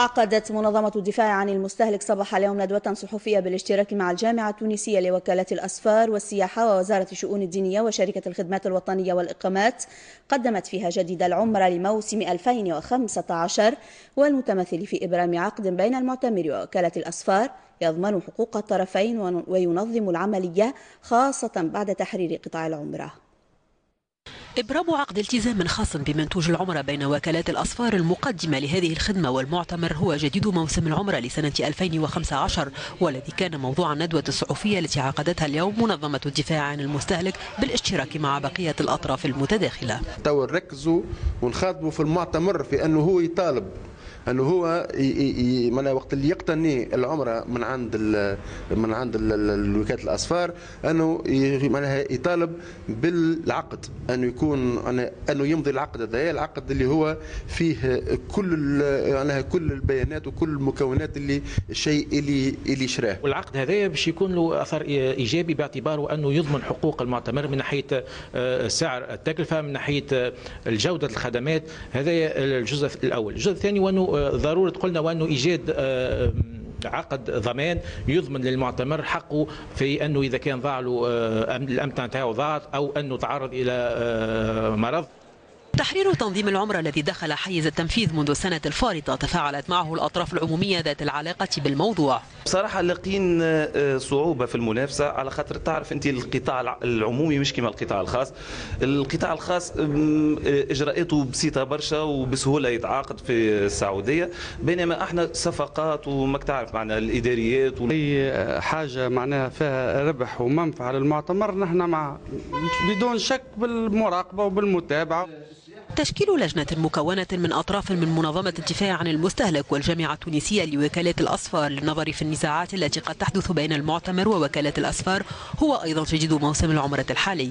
عقدت منظمة الدفاع عن المستهلك صباح اليوم ندوة صحفية بالاشتراك مع الجامعة التونسية لوكالة الأسفار والسياحة ووزارة الشؤون الدينية وشركة الخدمات الوطنية والإقامات، قدمت فيها جديد العمرة لموسم 2015 والمتمثل في إبرام عقد بين المعتمر ووكالة الأسفار يضمن حقوق الطرفين وينظم العملية خاصة بعد تحرير قطاع العمرة. إبرام عقد التزام خاص بمنتوج العمرة بين وكالات الأسفار المقدمة لهذه الخدمة والمعتمر هو جديد موسم العمرة لسنة 2015، والذي كان موضوع الندوة الصحفية التي عقدتها اليوم منظمة الدفاع عن المستهلك بالاشتراك مع بقية الأطراف المتداخلة. تو نركزوا ونخاطبوا في المعتمر في أنه هو يطالب انه هو وقت اللي يقتني العمره من عند وكاله الاسفار انه يطالب بالعقد، انه يكون انه يمضي العقد هذا، العقد اللي هو فيه كل البيانات وكل المكونات اللي الشيء اللي شراه. والعقد هذا باش يكون له اثر ايجابي باعتباره انه يضمن حقوق المعتمر من ناحيه سعر التكلفه، من ناحيه جوده الخدمات. هذا الجزء الاول. الجزء الثاني وانه ضرورة قلنا وأنه إيجاد عقد ضمان يضمن للمعتمر حقه في أنه إذا كان ضاع له الأمتعة نتاعو ضاعت أو أنه تعرض إلى مرض. تحرير تنظيم العمرة الذي دخل حيز التنفيذ منذ السنة الفارطة تفاعلت معه الأطراف العمومية ذات العلاقة بالموضوع. بصراحة لاقين صعوبة في المنافسة، على خاطر تعرف أنت القطاع العمومي مش كما القطاع الخاص. القطاع الخاص إجراءاته بسيطة برشا وبسهولة يتعاقد في السعودية، بينما احنا صفقات وماك تعرف معنا الإداريات أي حاجة معناها فيها ربح ومنفعة للمعتمر نحن مع بدون شك بالمراقبة وبالمتابعة. تشكيل لجنة مكونة من أطراف من منظمة الدفاع عن المستهلك والجامعة التونسية لوكالة الأسفار للنظر في النزاعات التي قد تحدث بين المعتمر ووكالة الأسفار هو أيضا جديد موسم العمرة الحالي.